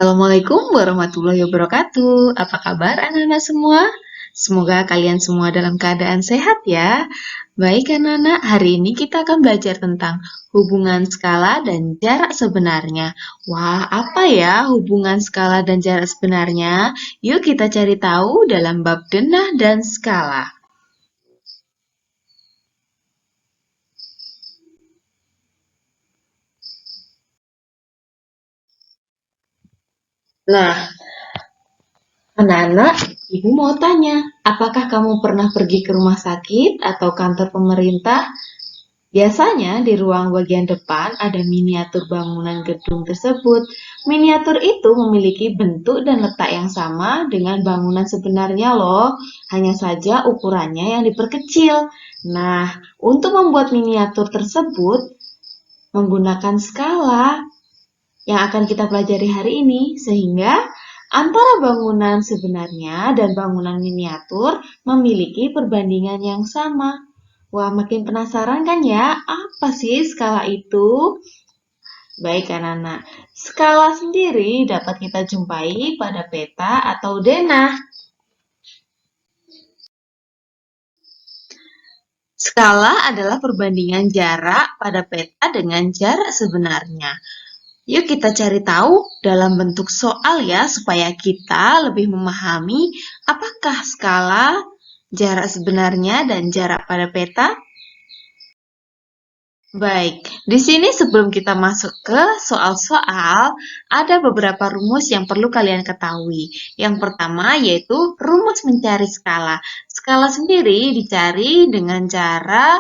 Assalamualaikum warahmatullahi wabarakatuh. Apa kabar anak-anak semua? Semoga kalian semua dalam keadaan sehat ya. Baik anak-anak, hari ini kita akan belajar tentang hubungan skala dan jarak sebenarnya. Wah, apa ya hubungan skala dan jarak sebenarnya? Yuk kita cari tahu dalam bab denah dan skala. Nah, anak-anak, Ibu mau tanya, apakah kamu pernah pergi ke rumah sakit atau kantor pemerintah? Biasanya di ruang bagian depan ada miniatur bangunan gedung tersebut. Miniatur itu memiliki bentuk dan letak yang sama dengan bangunan sebenarnya loh, hanya saja ukurannya yang diperkecil. Nah, untuk membuat miniatur tersebut menggunakan skala yang akan kita pelajari hari ini, sehingga antara bangunan sebenarnya dan bangunan miniatur memiliki perbandingan yang sama. Wah, makin penasaran kan ya? Apa sih skala itu? Baik, anak-anak. Skala sendiri dapat kita jumpai pada peta atau denah. Skala adalah perbandingan jarak pada peta dengan jarak sebenarnya. Yuk kita cari tahu dalam bentuk soal ya, supaya kita lebih memahami apakah skala, jarak sebenarnya, dan jarak pada peta. Baik, di sini sebelum kita masuk ke soal-soal, ada beberapa rumus yang perlu kalian ketahui. Yang pertama yaitu rumus mencari skala. Skala sendiri dicari dengan cara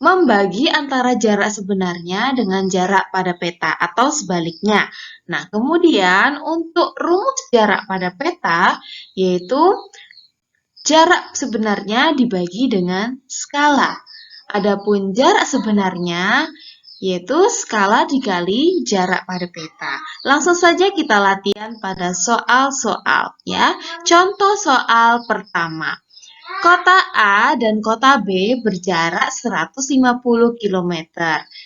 membagi antara jarak sebenarnya dengan jarak pada peta atau sebaliknya. Nah, kemudian untuk rumus jarak pada peta yaitu jarak sebenarnya dibagi dengan skala. Adapun jarak sebenarnya yaitu skala dikali jarak pada peta. Langsung saja kita latihan pada soal-soal ya. Contoh soal pertama. Kota A dan kota B berjarak 150 km,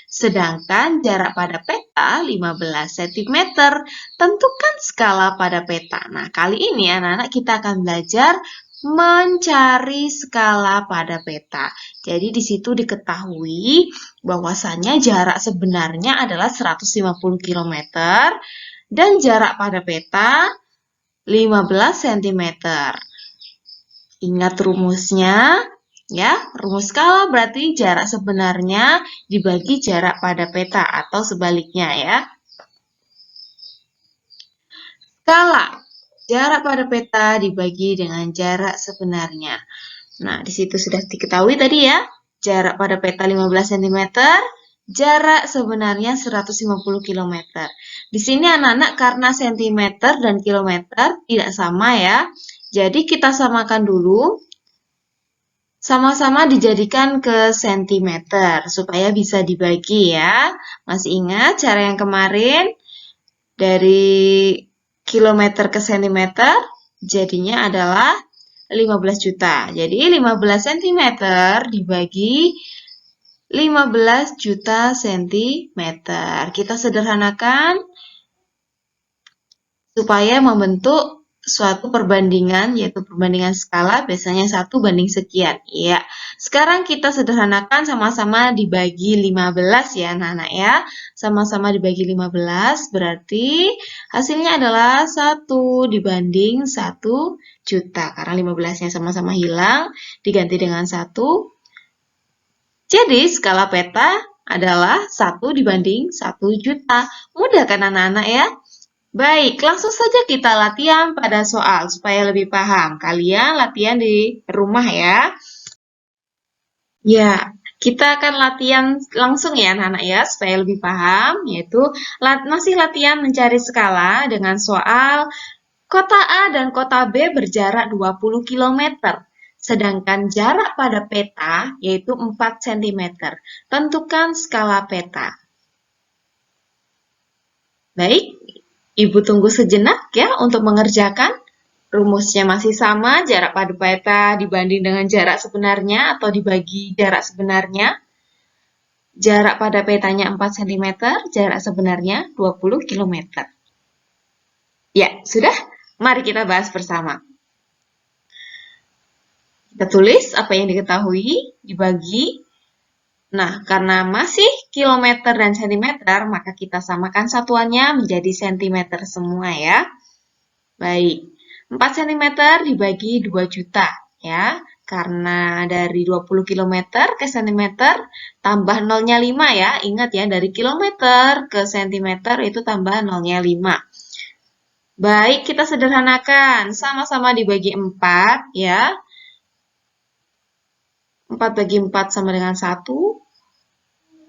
sedangkan jarak pada peta 15 cm. Tentukan skala pada peta. Nah, kali ini anak-anak kita akan belajar mencari skala pada peta. Jadi di situ diketahui bahwasannya jarak sebenarnya adalah 150 km dan jarak pada peta 15 cm. Ingat rumusnya, ya. Rumus skala berarti jarak sebenarnya dibagi jarak pada peta atau sebaliknya ya. Skala, jarak pada peta dibagi dengan jarak sebenarnya. Nah, di situ sudah diketahui tadi ya, jarak pada peta 15 cm, jarak sebenarnya 150 km. Di sini anak-anak karena cm dan kilometer tidak sama ya, jadi kita samakan dulu, sama-sama dijadikan ke sentimeter supaya bisa dibagi ya. Masih ingat cara yang kemarin? Dari kilometer ke sentimeter jadinya adalah 15 juta. Jadi 15 cm dibagi 15 juta sentimeter. Kita sederhanakan supaya membentuk suatu perbandingan, yaitu perbandingan skala biasanya 1 banding sekian. Ya. Sekarang kita sederhanakan sama-sama dibagi 15 ya anak-anak ya. Sama-sama dibagi 15 berarti hasilnya adalah 1 dibanding 1 juta. Karena 15-nya sama-sama hilang, diganti dengan 1. Jadi skala peta adalah 1 dibanding 1 juta. Mudah kan anak-anak ya? Baik, langsung saja kita latihan pada soal supaya lebih paham. Kalian latihan di rumah ya. Ya, kita akan latihan langsung ya anak-anak ya supaya lebih paham, yaitu masih latihan mencari skala dengan soal kota A dan kota B berjarak 20 km, sedangkan jarak pada peta yaitu 4 cm. Tentukan skala peta. Baik, Ibu tunggu sejenak ya untuk mengerjakan. Rumusnya masih sama, jarak pada peta dibanding dengan jarak sebenarnya atau dibagi jarak sebenarnya. Jarak pada petanya 4 cm, jarak sebenarnya 20 km. Ya, sudah? Mari kita bahas bersama. Kita tulis apa yang diketahui, dibagi. Nah, karena masih kilometer dan sentimeter, maka kita samakan satuannya menjadi sentimeter semua ya. Baik, 4 cm dibagi 2 juta ya. Karena dari 20 km ke cm tambah nolnya 5 ya. Ingat ya, dari kilometer ke centimeter itu tambah nolnya 5. Baik, kita sederhanakan. Sama-sama dibagi 4 ya. 4 bagi 4 sama dengan 1.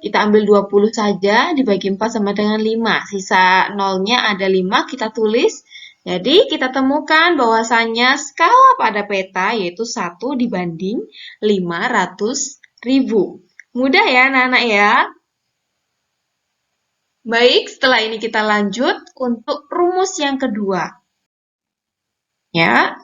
Kita ambil 20 saja, dibagi 4 sama dengan 5. Sisa nolnya ada 5, kita tulis. Jadi, kita temukan bahwasannya skala pada peta yaitu 1 dibanding 500.000. Mudah ya anak-anak ya? Baik, setelah ini kita lanjut untuk rumus yang kedua. Ya,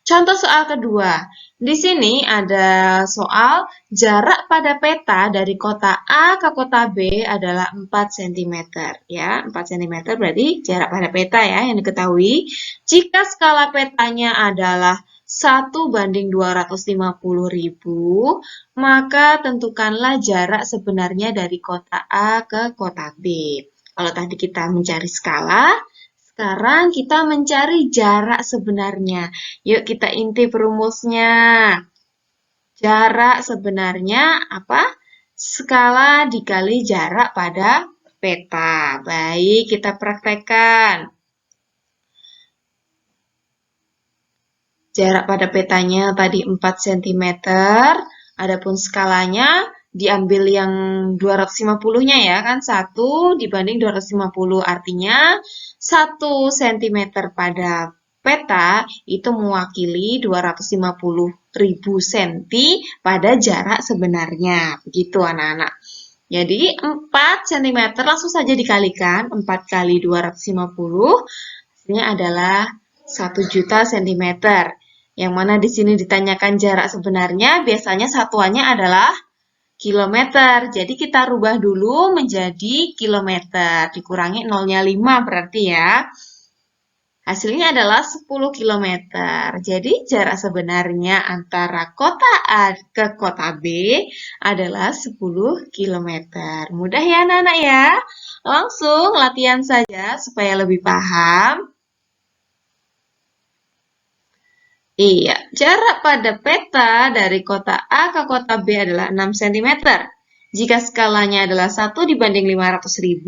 contoh soal kedua. Di sini ada soal jarak pada peta dari kota A ke kota B adalah 4 cm. Ya, 4 cm berarti jarak pada peta ya yang diketahui. Jika skala petanya adalah 1:250.000, maka tentukanlah jarak sebenarnya dari kota A ke kota B. Kalau tadi kita mencari skala, sekarang kita mencari jarak sebenarnya. Yuk kita intip rumusnya. Jarak sebenarnya apa? Skala dikali jarak pada peta. Baik, kita praktekkan. Jarak pada petanya tadi 4 cm. Adapun skalanya diambil yang 250-nya ya kan. 1 dibanding 250. Artinya 1 cm pada peta itu mewakili 250.000 cm pada jarak sebenarnya. Begitu anak-anak. Jadi 4 cm langsung saja dikalikan. 4 kali 250 hasilnya adalah 1 juta cm. Yang mana di sini ditanyakan jarak sebenarnya, biasanya satuannya adalah kilometer. Jadi kita rubah dulu menjadi kilometer. Dikurangi nolnya 5 berarti ya. Hasilnya adalah 10 km. Jadi jarak sebenarnya antara kota A ke kota B adalah 10 km. Mudah ya anak-anak ya? Langsung latihan saja supaya lebih paham. Iya, jarak pada peta dari kota A ke kota B adalah 6 cm. Jika skalanya adalah 1 dibanding 500.000,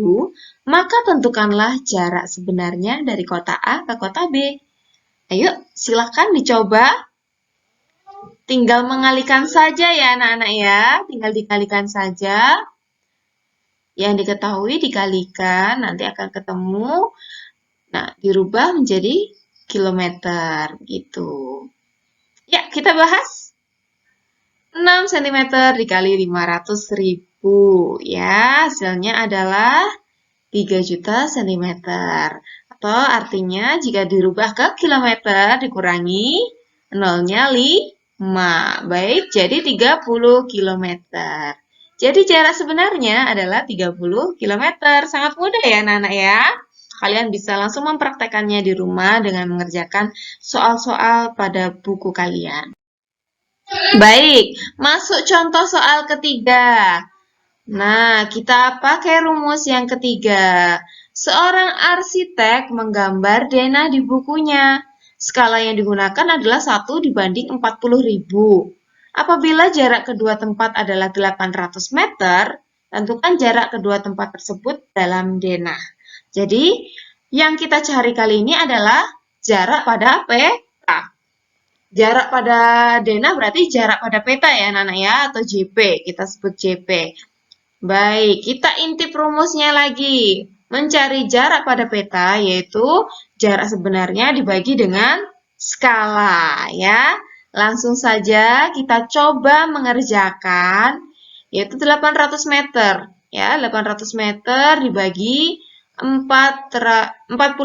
maka tentukanlah jarak sebenarnya dari kota A ke kota B. Ayo, silakan dicoba. Tinggal mengalihkan saja ya anak-anak ya. Tinggal dikalikan saja. Yang diketahui dikalikan, nanti akan ketemu. Nah, dirubah menjadi kilometer gitu. Ya, kita bahas. 6 cm dikali 500.000 ya, hasilnya adalah 3 juta cm. Atau artinya jika dirubah ke kilometer dikurangi nolnya 5. Baik, jadi 30 km. Jadi jarak sebenarnya adalah 30 km. Sangat mudah ya anak-anak ya. Kalian bisa langsung mempraktekannya di rumah dengan mengerjakan soal-soal pada buku kalian. Baik, masuk contoh soal ketiga. Nah, kita pakai rumus yang ketiga. Seorang arsitek menggambar denah di bukunya. Skala yang digunakan adalah 1 dibanding 40.000. Apabila jarak kedua tempat adalah 800 meter, tentukan jarak kedua tempat tersebut dalam denah. Jadi, yang kita cari kali ini adalah jarak pada peta. Jarak pada denah berarti jarak pada peta ya anak-anak ya, atau JP, kita sebut JP. Baik, kita intip rumusnya lagi. Mencari jarak pada peta yaitu jarak sebenarnya dibagi dengan skala ya. Langsung saja kita coba mengerjakan yaitu 800 meter ya. 800 meter dibagi 40.000.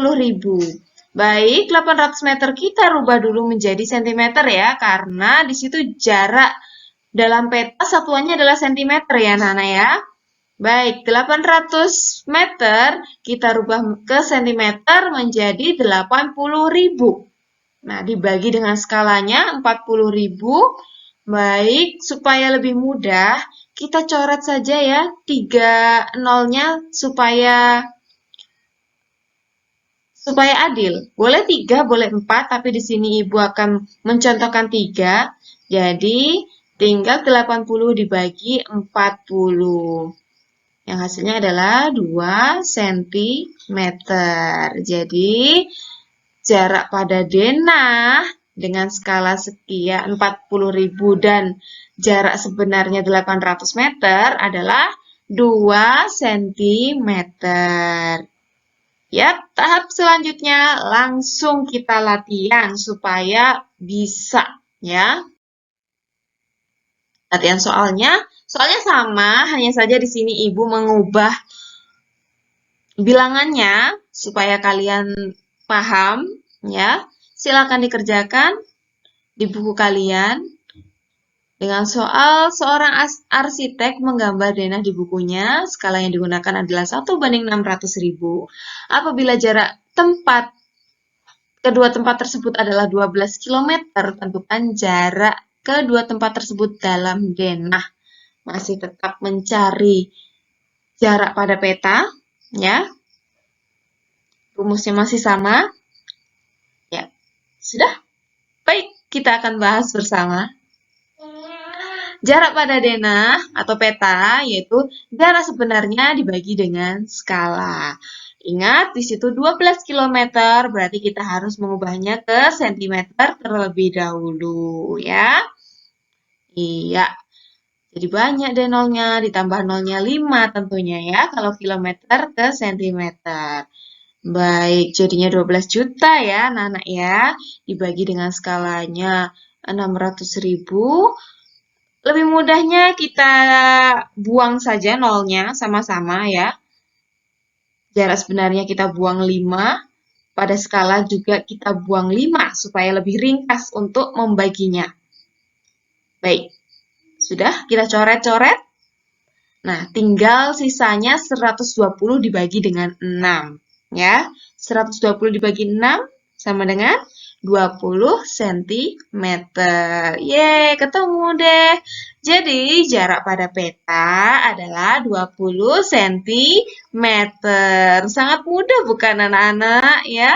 Baik, 800 meter kita rubah dulu menjadi sentimeter ya, karena di situ jarak dalam peta satuannya adalah sentimeter ya, Nana ya. Baik, 800 meter kita rubah ke sentimeter menjadi 80.000. Nah, dibagi dengan skalanya 40.000. Baik, supaya lebih mudah, kita coret saja ya 3 nolnya supaya adil. Boleh 3, boleh 4, tapi di sini Ibu akan mencontohkan 3. Jadi, tinggal 80 dibagi 40. Yang hasilnya adalah 2 cm. Jadi, jarak pada denah dengan skala sekian 40.000 dan jarak sebenarnya 800 meter adalah 2 cm. Ya, tahap selanjutnya langsung kita latihan supaya bisa ya. Latihan soalnya sama, hanya saja di sini Ibu mengubah bilangannya supaya kalian paham ya. Silakan dikerjakan di buku kalian. Dengan soal seorang arsitek menggambar denah di bukunya, skala yang digunakan adalah 1:600.000. Apabila jarak kedua tempat tersebut adalah 12 km, tentukan jarak kedua tempat tersebut dalam denah. Masih tetap mencari jarak pada peta, ya. Rumusnya masih sama. Ya, sudah? Baik, kita akan bahas bersama. Jarak pada denah atau peta yaitu jarak sebenarnya dibagi dengan skala. Ingat, di situ 12 km, berarti kita harus mengubahnya ke cm terlebih dahulu, ya. Iya. Jadi banyak deh nolnya, ditambah nolnya 5 tentunya ya, kalau kilometer ke cm. Baik, jadinya 12 juta ya anak-anak ya, dibagi dengan skalanya 600.000. Lebih mudahnya kita buang saja nolnya sama-sama ya. Jarak sebenarnya kita buang 5, pada skala juga kita buang 5 supaya lebih ringkas untuk membaginya. Baik, sudah kita coret-coret. Nah, tinggal sisanya 120 dibagi dengan 6. Ya, 120 dibagi 6 sama dengan 20 cm. Yeay, ketemu deh. Jadi, jarak pada peta adalah 20 cm. Sangat mudah bukan anak-anak ya?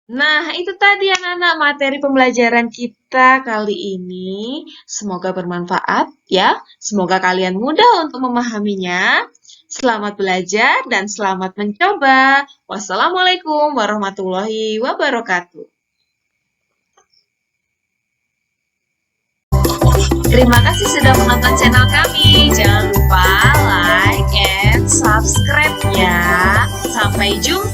Nah, itu tadi anak-anak materi pembelajaran kita kali ini. Semoga bermanfaat ya. Semoga kalian mudah untuk memahaminya. Selamat belajar dan selamat mencoba. Wassalamualaikum warahmatullahi wabarakatuh. Terima kasih sudah menonton channel kami. Jangan lupa like and subscribe ya. Sampai jumpa.